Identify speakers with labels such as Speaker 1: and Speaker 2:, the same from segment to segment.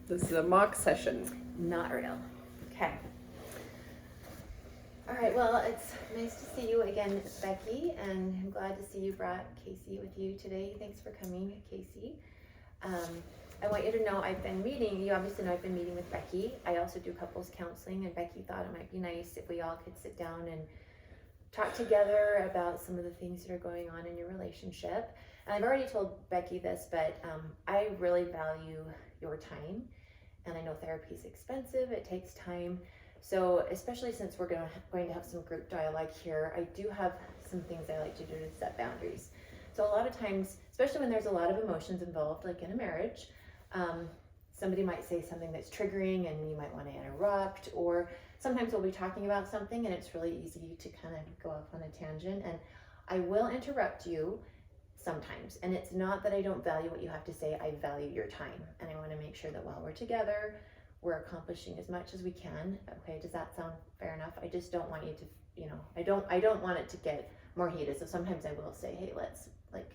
Speaker 1: This is a mock session.
Speaker 2: Not real. Okay. All right, well, it's nice to see you again, Becky, and I'm glad to see you brought Casey with you today. Thanks for coming, Casey. I want you to know you obviously know I've been meeting with Becky. I also do couples counseling, and Becky thought it might be nice if we all could sit down and talk together about some of the things that are going on in your relationship. And I've already told Becky this, but I really value your time. And I know therapy is expensive, it takes time. So especially since we're going to have some group dialogue here, I do have some things I like to do to set boundaries. So a lot of times, especially when there's a lot of emotions involved, like in a marriage, somebody might say something that's triggering and you might want to interrupt, or sometimes we'll be talking about something and it's really easy to kind of go off on a tangent, and I will interrupt you sometimes. And it's not that I don't value what you have to say, I value your time. And I want to make sure that while we're together, we're accomplishing as much as we can. Okay, does that sound fair enough? I just don't want you to, I don't want it to get more heated. So sometimes I will say, hey, let's like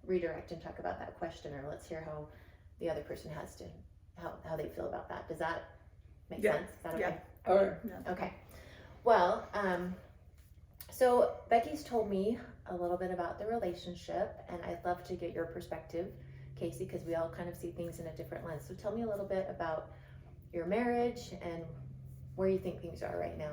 Speaker 2: redirect and talk about that question, or let's hear how the other person has to, how they feel about that. Does that make sense? Is that okay?
Speaker 1: Yeah. All right.
Speaker 2: Okay. Well, so Becky's told me a little bit about the relationship, and I'd love to get your perspective, Casey, because we all kind of see things in a different lens. So tell me a little bit about your marriage and where you think things are right now.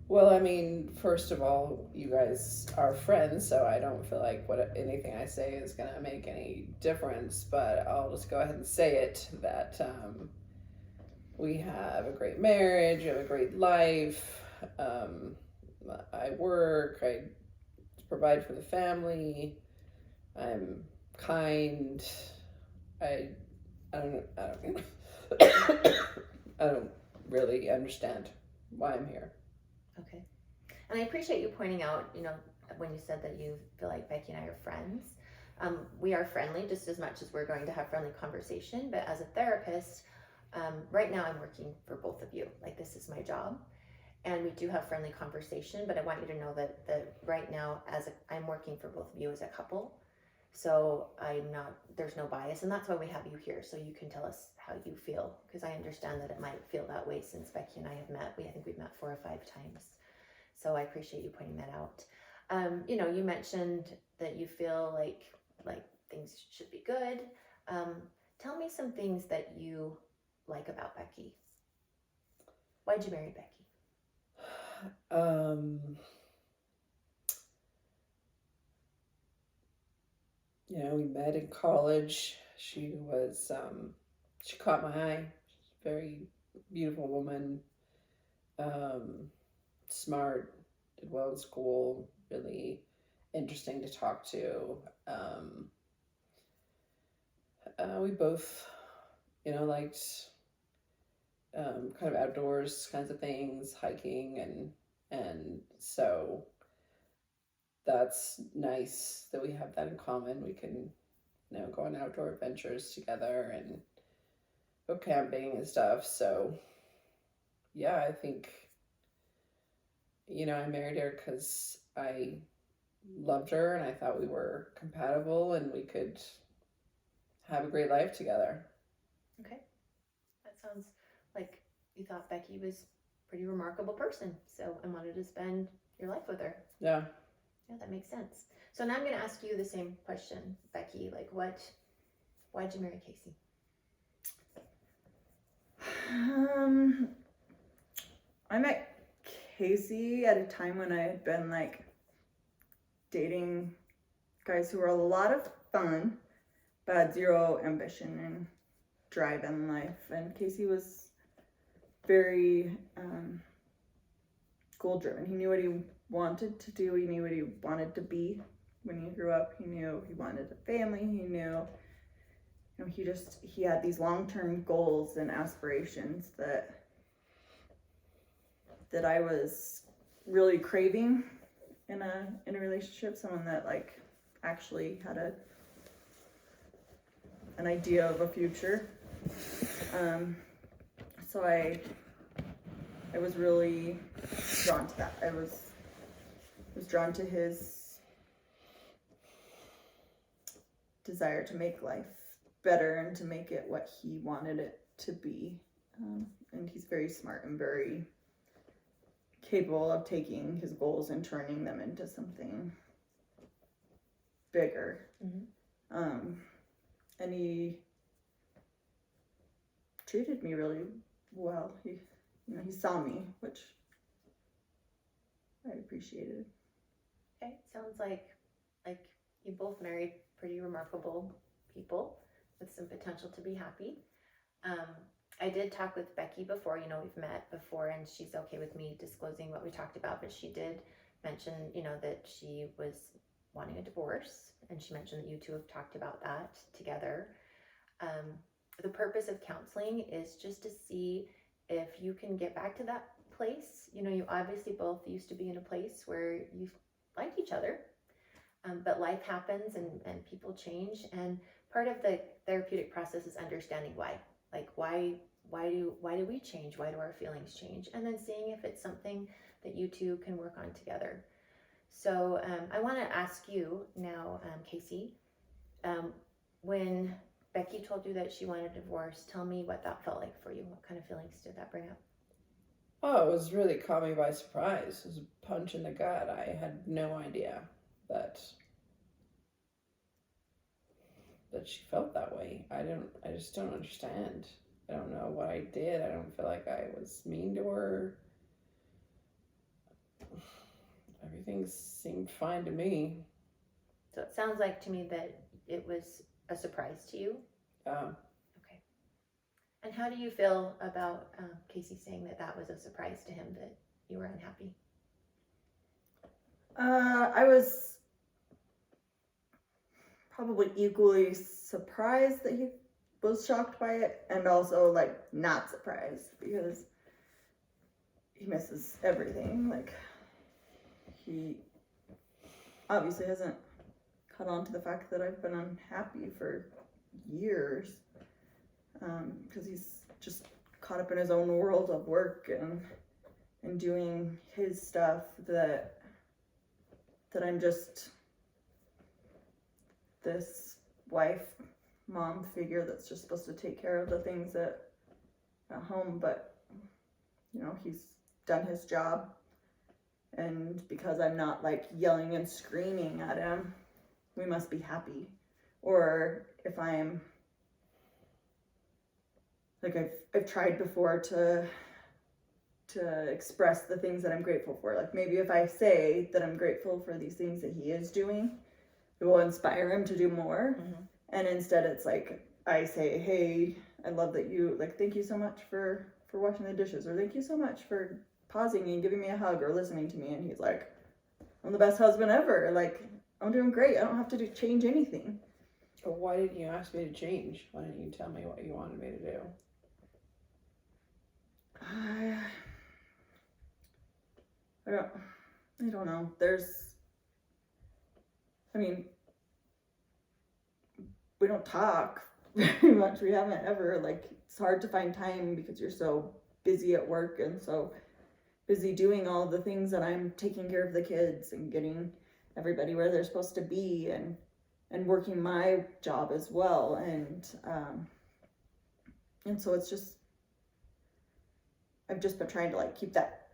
Speaker 1: Well, I mean, first of all, you guys are friends, so I don't feel like anything I say is going to make any difference, but I'll just go ahead and say it, that we have a great marriage, we have a great life. I work, I provide for the family, I'm kind, I don't really understand why I'm here.
Speaker 2: Okay. And I appreciate you pointing out, when you said that you feel like Becky and I are friends. We are friendly just as much as we're going to have friendly conversation, but as a therapist, right now I'm working for both of you. Like, this is my job. And we do have friendly conversation, but I want you to know that right now, I'm working for both of you as a couple. So there's no bias, and that's why we have you here, so you can tell us how you feel, because I understand that it might feel that way since Becky and I have met. I think we've met 4 or 5 times. So I appreciate you pointing that out. You mentioned that you feel like things should be good. Tell me some things that you like about Becky. Why'd you marry Becky?
Speaker 1: We met in college. She caught my eye. She's a very beautiful woman, smart, did well in school, really interesting to talk to. We both, liked kind of outdoors kinds of things, hiking, and so that's nice that we have that in common. We can, go on outdoor adventures together and go camping and stuff. So yeah, I think, I married her because I loved her and I thought we were compatible and we could have a great life together.
Speaker 2: Okay. That sounds like you thought Becky was a pretty remarkable person, so I wanted to spend your life with her.
Speaker 1: Yeah.
Speaker 2: Yeah, that makes sense. So now I'm going to ask you the same question, Becky. Like, why'd you marry Casey?
Speaker 3: I met Casey at a time when I had been dating guys who were a lot of fun, but had zero ambition and drive in life. And Casey was very goal driven. He knew what he wanted to do. He knew what he wanted to be when he grew up. He knew he wanted a family. He knew, he had these long-term goals and aspirations that I was really craving in a relationship. Someone that actually had an idea of a future. So I was really drawn to that. I was drawn to his desire to make life better and to make it what he wanted it to be. And he's very smart and very capable of taking his goals and turning them into something bigger. And he treated me really well. He saw me, which I appreciated.
Speaker 2: Okay, sounds like you both married pretty remarkable people with some potential to be happy. I did talk with Becky before, we've met before, and she's okay with me disclosing what we talked about, but she did mention, that she was wanting a divorce, and she mentioned that you two have talked about that together. The purpose of counseling is just to see if you can get back to that place. You obviously both used to be in a place where you liked each other, but life happens and people change, and part of the therapeutic process is understanding why. Like, why do we change? Why do our feelings change? And then seeing if it's something that you two can work on together. So I want to ask you now, Casey, when Becky told you that she wanted a divorce, tell me what that felt like for you. What kind of feelings did that bring up?
Speaker 1: Oh, it was really caught me by surprise. It was a punch in the gut. I had no idea that she felt that way. I just don't understand. I don't know what I did. I don't feel like I was mean to her. Everything seemed fine to me.
Speaker 2: So it sounds like to me that it was a surprise to you. Okay. And how do you feel about Casey saying that was a surprise to him, that you were unhappy?
Speaker 3: I was probably equally surprised that he was shocked by it, and also not surprised, because he misses everything. He obviously hasn't caught on to the fact that I've been unhappy for years, because he's just caught up in his own world of work and doing his stuff, that I'm just this wife, mom figure that's just supposed to take care of the things at home. But he's done his job, and because I'm not yelling and screaming at him, we must be happy. Or if I'm I've tried before to express the things that I'm grateful for. Maybe if I say that I'm grateful for these things that he is doing, it will inspire him to do more. And instead it's I say, hey, I love that you, thank you so much for washing the dishes, or thank you so much for pausing and giving me a hug or listening to me. And he's like, I'm the best husband ever. I'm doing great. I don't have to change anything.
Speaker 1: But why didn't you ask me to change? Why didn't you tell me what you wanted me to do?
Speaker 3: I don't know. We don't talk very much. We haven't ever, it's hard to find time because you're so busy at work and so busy doing all the things that I'm taking care of the kids and getting everybody where they're supposed to be, and working my job as well. And so it's just, I've just been trying to keep that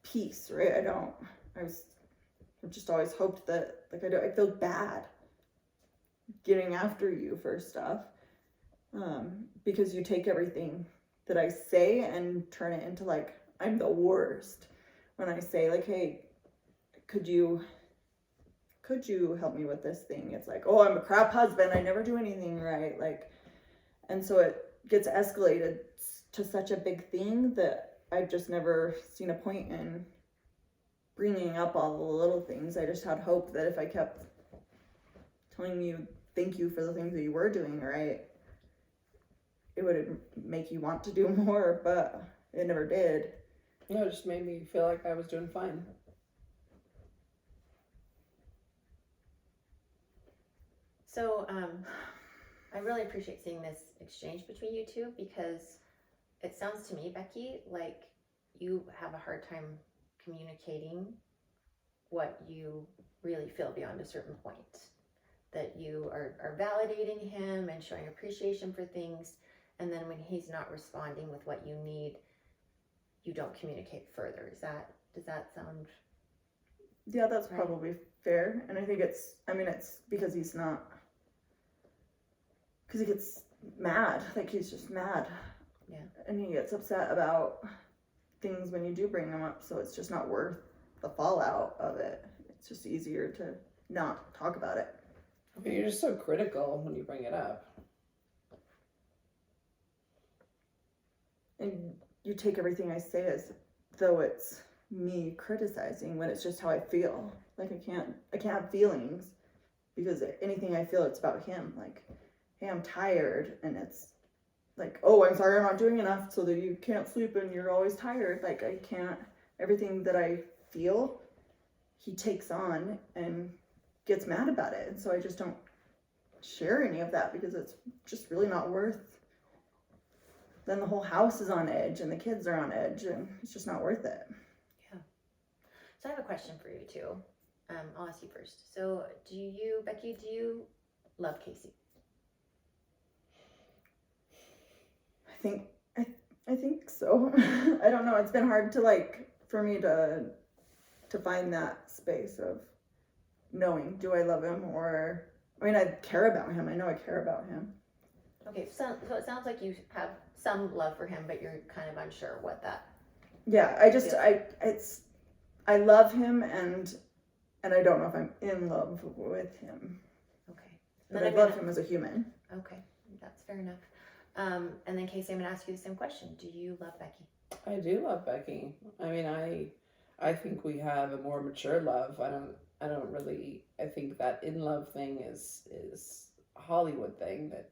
Speaker 3: peace, right? I've just always hoped that I feel bad getting after you for stuff, because you take everything that I say and turn it into I'm the worst. When I say hey, could you help me with this thing, it's oh, I'm a crap husband, I never do anything right. And so it gets escalated to such a big thing that I've just never seen a point in bringing up all the little things. I just had hope that if I kept telling you thank you for the things that you were doing right, it would make you want to do more, but it never did.
Speaker 1: No, it just made me feel like I was doing fine.
Speaker 2: So I really appreciate seeing this exchange between you two, because it sounds to me, Becky, like you have a hard time communicating what you really feel beyond a certain point. that you are validating him and showing appreciation for things, and then when he's not responding with what you need, you don't communicate further. Does that sound
Speaker 3: Yeah, that's
Speaker 2: right?
Speaker 3: probably fair. And I think it's because he's not, because he gets mad, like he's just mad.
Speaker 2: Yeah.
Speaker 3: And he gets upset about things when you do bring them up, so it's just not worth the fallout of it. It's just easier to not talk about it.
Speaker 1: But you're just so critical when you bring it up.
Speaker 3: And you take everything I say as though it's me criticizing, when it's just how I feel. Like I can't have feelings, because anything I feel, it's about him. Like, hey, I'm tired, and it's like, oh, I'm sorry I'm not doing enough so that you can't sleep and you're always tired. Like, I can't, everything that I feel, he takes on and gets mad about it. And so I just don't share any of that, because it's just really not worth. Then the whole house is on edge and the kids are on edge, and it's just not worth it.
Speaker 2: Yeah. So I have a question for you too. I'll ask you first. So Becky, do you love Casey?
Speaker 3: I think so. I don't know. It's been hard to for me to find that space of knowing, do I love him, or I care about him. I know I care about him.
Speaker 2: Okay, so it sounds like you have some love for him, but you're kind of unsure what that.
Speaker 3: Yeah, I love him, and I don't know if I'm in love with him.
Speaker 2: Okay.
Speaker 3: But I love him as a human.
Speaker 2: Okay, that's fair enough. And then Casey, I'm gonna ask you the same question. Do you love Becky?
Speaker 1: I do love Becky. I think we have a more mature love. I think that in love thing is a Hollywood thing that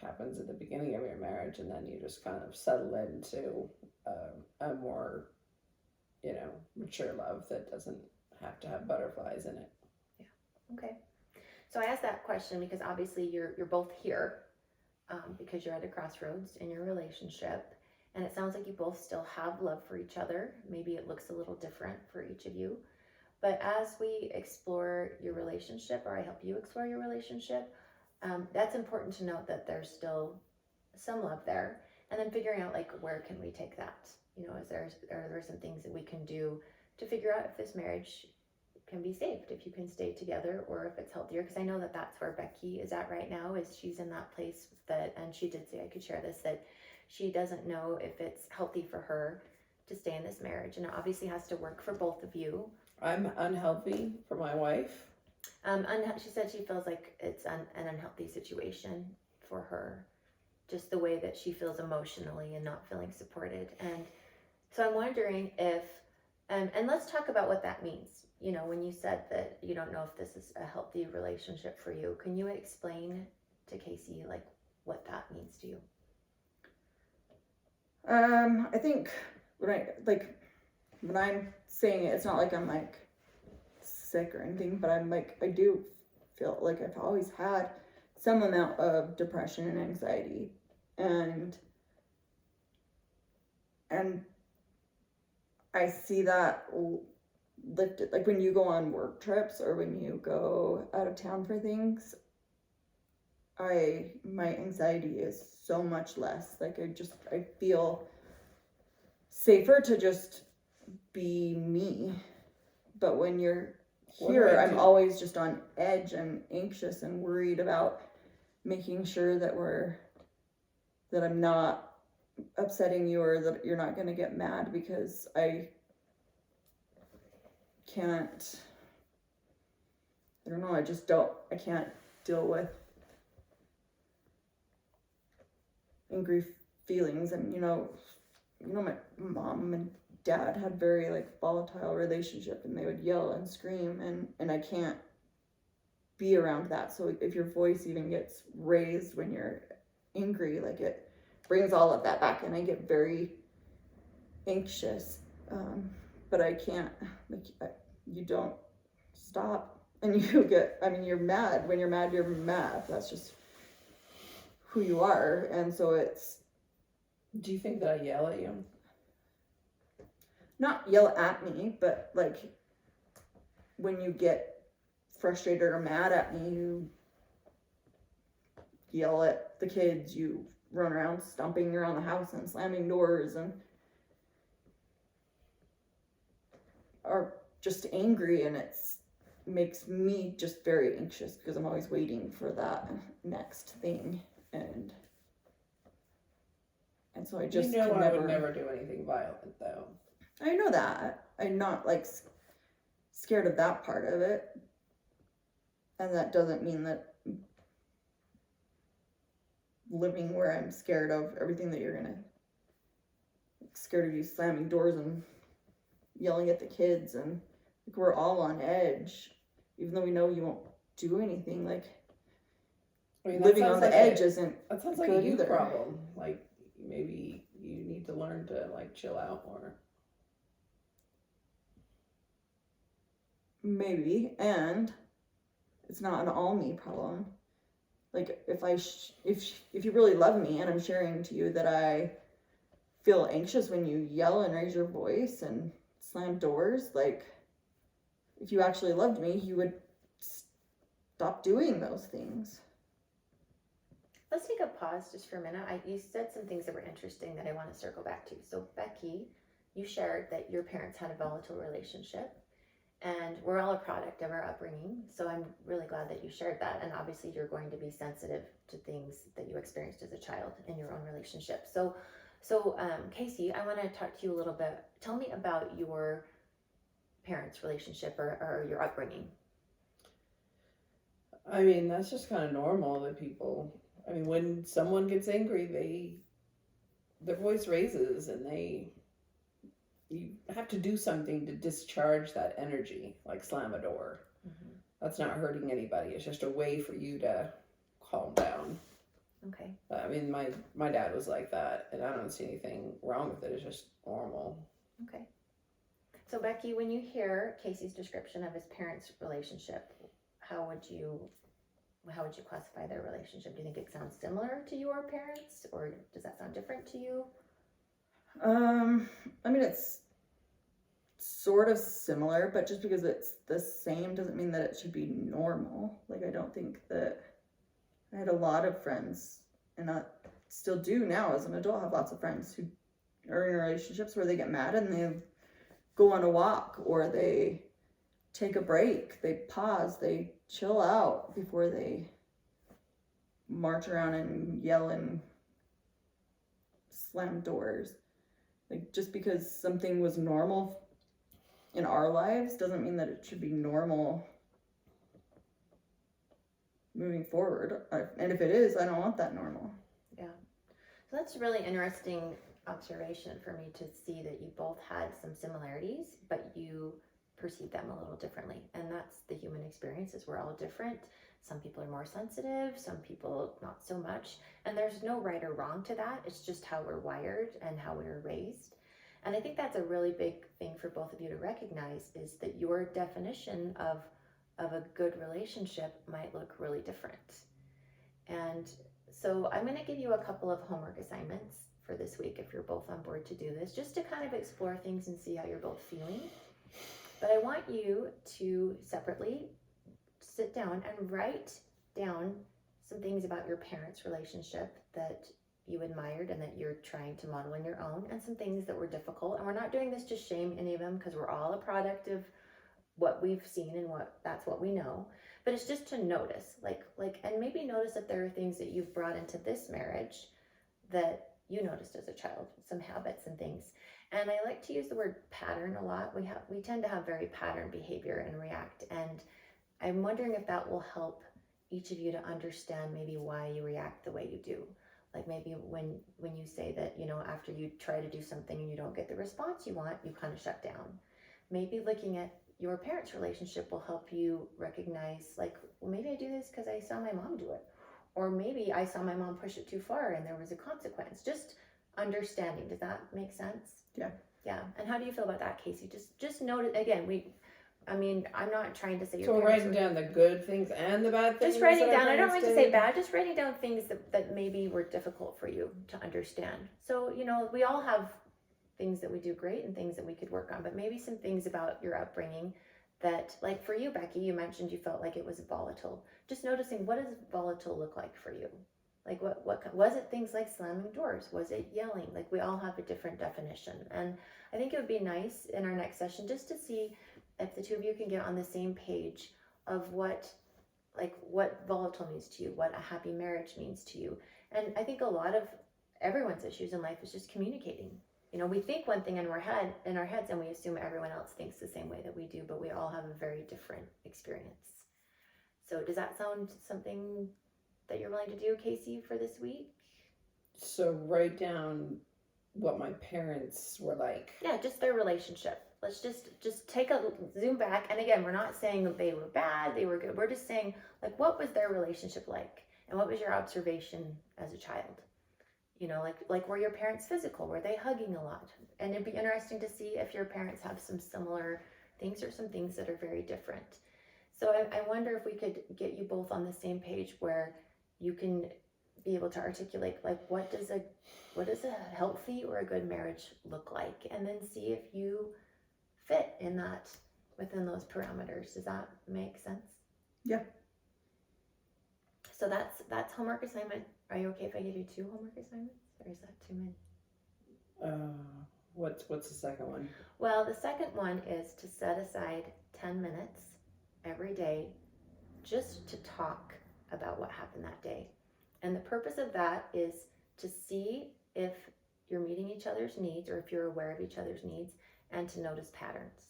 Speaker 1: happens at the beginning of your marriage, and then you just kind of settle into a more, mature love that doesn't have to have butterflies in it.
Speaker 2: Yeah. Okay. So I asked that question because obviously you're both here, because you're at a crossroads in your relationship, and it sounds like you both still have love for each other. Maybe it looks a little different for each of you, but as we explore your relationship, or I help you explore your relationship, that's important to note that there's still some love there, and then figuring out where can we take that? Are there some things that we can do to figure out if this marriage can be saved, if you can stay together, or if it's healthier? Because I know that that's where Becky is at right now, is she's in that place that, and she did say I could share this, that she doesn't know if it's healthy for her to stay in this marriage, and it obviously has to work for both of you.
Speaker 1: I'm unhealthy for my wife.
Speaker 2: She said she feels like it's an unhealthy situation for her, just the way that she feels emotionally and not feeling supported. And so I'm wondering if, and let's talk about what that means. When you said that you don't know if this is a healthy relationship for you, can you explain to Casey what that means to you?
Speaker 3: I think when I'm saying it, it's not like I'm sick or anything, but I do feel like I've always had some amount of depression and anxiety, and I see that lifted, when you go on work trips or when you go out of town for things. My anxiety is so much less. I feel safer to just be me. But when you're here, I'm always just on edge and anxious and worried about making sure that I'm not upsetting you, or that you're not going to get mad, because I can't, I don't know, I can't deal with angry feelings. And my mom and dad had very volatile relationship, and they would yell and scream, and I can't be around that. So if your voice even gets raised when you're angry, it brings all of that back, and I get very anxious. But I can't, you don't stop, and you're mad. When you're mad. That's just who you are. And so it's...
Speaker 1: Do you think that I yell at you?
Speaker 3: Not yell at me, but when you get frustrated or mad at me, you yell at the kids, you run around stomping around the house and slamming doors and are just angry, and it's makes me just very anxious because I'm always waiting for that next thing, and so I just
Speaker 1: I
Speaker 3: can
Speaker 1: would never do anything violent though.
Speaker 3: I know that. I'm not like scared of that part of it, and that doesn't mean that living where I'm scared of everything that you're gonna scared of you slamming doors and yelling at the kids, and like we're all on edge, even though we know you won't do anything. Like,
Speaker 1: I mean,
Speaker 3: living on the edge isn't
Speaker 1: that sounds like
Speaker 3: good
Speaker 1: a you
Speaker 3: either.
Speaker 1: problem. Like maybe you need to learn to like chill out more.
Speaker 3: Maybe, and it's not an all me problem. Like if you really love me and I'm sharing to you that I feel anxious when you yell and raise your voice and slam doors, like if you actually loved me, you would stop doing those things.
Speaker 2: Let's take a pause just for a minute. You said some things that were interesting that I want to circle back to. So Becky, you shared that your parents had a volatile relationship, and we're all a product of our upbringing. So I'm really glad that you shared that. And obviously you're going to be sensitive to things that you experienced as a child in your own relationship. So Casey, I want to talk to you a little bit. Tell me about your parents' relationship or your upbringing.
Speaker 1: I mean, that's just kind of normal that people, I mean, when someone gets angry, their voice raises and you have to do something to discharge that energy, like slam a door. Mm-hmm. That's not hurting anybody. It's just a way for you to calm down.
Speaker 2: Okay.
Speaker 1: I mean, my dad was like that, and I don't see anything wrong with it. It's just normal.
Speaker 2: Okay. So Becky, when you hear Casey's description of his parents' relationship, how would you classify their relationship? Do you think it sounds similar to your parents, or does that sound different to you?
Speaker 3: I mean, it's sort of similar, but just because it's the same doesn't mean that it should be normal. Like, I don't think that I had a lot of friends, and I still do now as an adult, have lots of friends who are in relationships where they get mad and they go on a walk, or they take a break, they pause, they chill out before they march around and yell and slam doors. Like, just because something was normal in our lives doesn't mean that it should be normal moving forward. And if it is, I don't want that normal.
Speaker 2: Yeah. So that's a really interesting observation for me to see that you both had some similarities, but you perceive them a little differently. And that's the human experience, is we're all different. Some people are more sensitive, some people not so much. And there's no right or wrong to that. It's just how we're wired and how we were raised. And I think that's a really big thing for both of you to recognize, is that your definition of a good relationship might look really different. And so I'm going to give you a couple of homework assignments for this week, if you're both on board to do this, just to kind of explore things and see how you're both feeling. But I want you to separately sit down and write down some things about your parents' relationship that you admired and that you're trying to model in your own, and some things that were difficult. And we're not doing this to shame any of them, because we're all a product of what we've seen and that's what we know. But it's just to notice, and maybe notice if there are things that you've brought into this marriage that you noticed as a child, some habits and things. And I like to use the word pattern a lot. We tend to have very pattern behavior and react. And I'm wondering if that will help each of you to understand maybe why you react the way you do. Like maybe when you say that, after you try to do something and you don't get the response you want, you kind of shut down. Maybe looking at your parents' relationship will help you recognize, well, maybe I do this because I saw my mom do it. Or maybe I saw my mom push it too far and there was a consequence. Just understanding. Does that make sense?
Speaker 3: Yeah.
Speaker 2: Yeah. And how do you feel about that, Casey? Just note it again. I'm not trying to say.
Speaker 1: So we're writing down the good things and the bad things.
Speaker 2: Just writing down. I don't mean to say bad. Just writing down things that maybe were difficult for you to understand. So we all have things that we do great and things that we could work on. But maybe some things about your upbringing that, like for you, Becky, you mentioned you felt like it was volatile. Just noticing, what does volatile look like for you? Like what was it? Things like slamming doors? Was it yelling? Like we all have a different definition. And I think it would be nice in our next session just to see if the two of you can get on the same page of what volatile means to you, what a happy marriage means to you. And I think a lot of everyone's issues in life is just communicating. You know, we think one thing in our heads, and we assume everyone else thinks the same way that we do, but we all have a very different experience. So does that sound something that you're willing to do, Casey, for this week?
Speaker 1: So write down what my parents were like.
Speaker 2: Yeah, just their relationship. Let's just take a zoom back. And again, we're not saying that they were bad, they were good. We're just saying, like, what was their relationship like? And what was your observation as a child? You know, like were your parents physical? Were they hugging a lot? And it'd be interesting to see if your parents have some similar things or some things that are very different. So I wonder if we could get you both on the same page where you can be able to articulate, like, what does a healthy or a good marriage look like? And then see if you fit in that, within those parameters. Does that make sense?
Speaker 3: Yeah.
Speaker 2: So that's homework assignment. Are you okay if I give you 2 homework assignments, or is that too many?
Speaker 1: What's the second one?
Speaker 2: Well, the second one is to set aside 10 minutes every day just to talk about what happened that day. And the purpose of that is to see if you're meeting each other's needs, or if you're aware of each other's needs, and to notice patterns.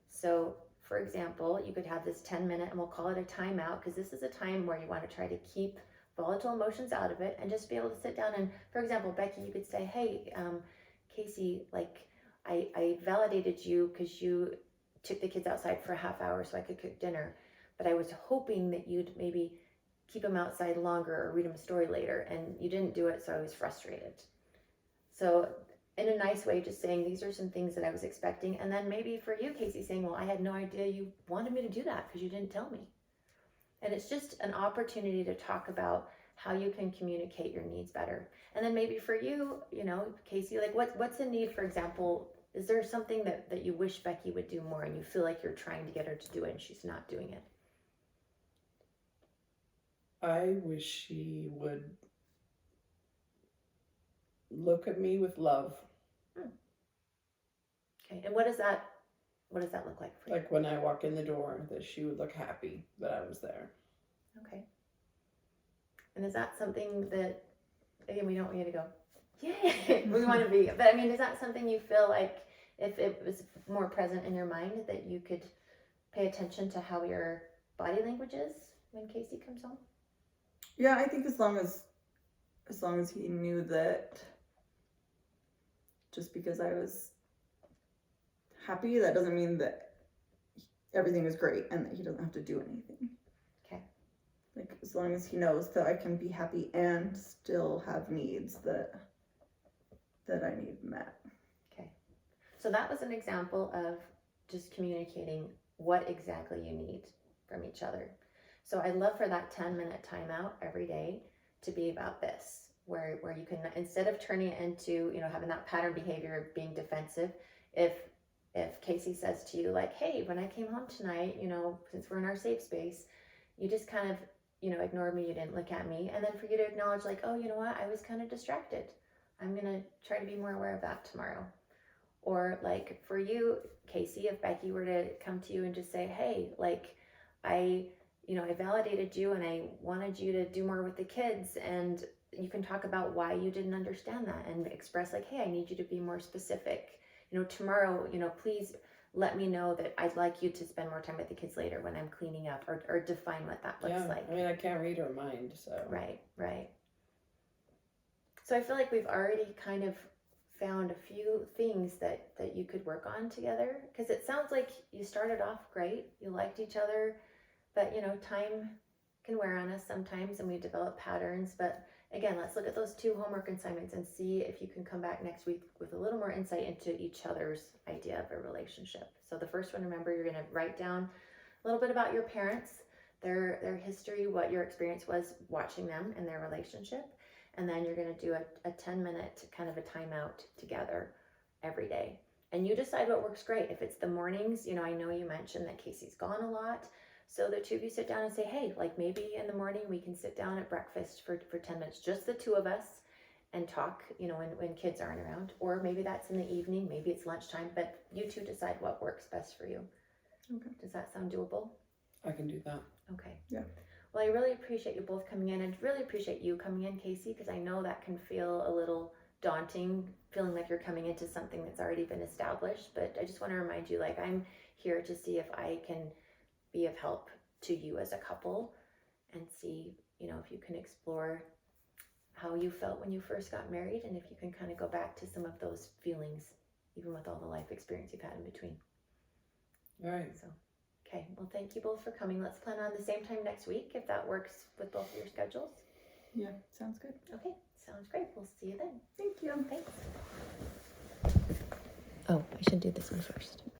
Speaker 2: So for example, you could have this 10-minute, and we'll call it a timeout, because this is a time where you want to try to keep volatile emotions out of it and just be able to sit down. And for example, Becky, you could say, hey, Casey, like I validated you because you took the kids outside for a half hour so I could cook dinner, but I was hoping that you'd maybe keep them outside longer or read them a story later, and you didn't do it, so I was frustrated. So in a nice way, just saying, these are some things that I was expecting. And then maybe for you, Casey, saying, well, I had no idea you wanted me to do that because you didn't tell me. And it's just an opportunity to talk about how you can communicate your needs better. And then maybe for you, you know, Casey, like what's a need, for example? Is there something that you wish Becky would do more, and you feel like you're trying to get her to do it and she's not doing it?
Speaker 1: I wish she would look at me with love.
Speaker 2: Okay, and what does that look like for you?
Speaker 1: Like when I walk in the door, that she would look happy that I was there.
Speaker 2: Okay. And is that something that, again, we don't want you to go, yay, we want to be, but I mean, is that something you feel like if it was more present in your mind, that you could pay attention to how your body language is when Casey comes home?
Speaker 3: Yeah, I think as long as he knew that just because I was happy, that doesn't mean that everything is great and that he doesn't have to do anything.
Speaker 2: Okay.
Speaker 3: Like, as long as he knows that I can be happy and still have needs that I need met.
Speaker 2: Okay. So that was an example of just communicating what exactly you need from each other. So I'd love for that 10-minute timeout every day to be about this, where you can, instead of turning it into, you know, having that pattern behavior of being defensive, if Casey says to you, like, hey, when I came home tonight, you know, since we're in our safe space, you just kind of, you know, ignored me, you didn't look at me, and then for you to acknowledge, like, oh, you know what, I was kind of distracted. I'm going to try to be more aware of that tomorrow. Or like for you, Casey, if Becky were to come to you and just say, hey, like, I validated you and I wanted you to do more with the kids, and you can talk about why you didn't understand that and express, like, hey, I need you to be more specific. You know, tomorrow, you know, please let me know that I'd like you to spend more time with the kids later when I'm cleaning up, or define what that looks like.
Speaker 1: I mean, I can't read her mind, so.
Speaker 2: Right. So I feel like we've already kind of found a few things that you could work on together, because it sounds like you started off great, you liked each other, but you know, time can wear on us sometimes and we develop patterns. But again, let's look at those 2 homework assignments and see if you can come back next week with a little more insight into each other's idea of a relationship. So the first one, remember, you're going to write down a little bit about your parents, their history, what your experience was watching them and their relationship. And then you're going to do a 10-minute kind of a timeout together every day. and you decide what works great. If it's the mornings, you know, I know you mentioned that Casey's gone a lot. So the two of you sit down and say, hey, like maybe in the morning we can sit down at breakfast for 10 minutes, just the two of us, and talk, you know, when kids aren't around. Or maybe that's in the evening, maybe it's lunchtime, but you two decide what works best for you.
Speaker 3: Okay.
Speaker 2: Does that sound doable?
Speaker 1: I can do that.
Speaker 2: Okay.
Speaker 3: Yeah.
Speaker 2: Well, I really appreciate you both coming in, and really appreciate you coming in, Casey, because I know that can feel a little daunting, feeling like you're coming into something that's already been established. But I just want to remind you, like, I'm here to see if I can be of help to you as a couple, and see, you know, if you can explore how you felt when you first got married, and if you can kind of go back to some of those feelings, even with all the life experience you've had in between.
Speaker 1: All right.
Speaker 2: So, okay. Well, thank you both for coming. Let's plan on the same time next week, if that works with both of your schedules.
Speaker 3: Yeah, sounds good.
Speaker 2: Okay, sounds great. We'll see you then.
Speaker 3: Thank you.
Speaker 2: Thanks. Oh, I should do this one first.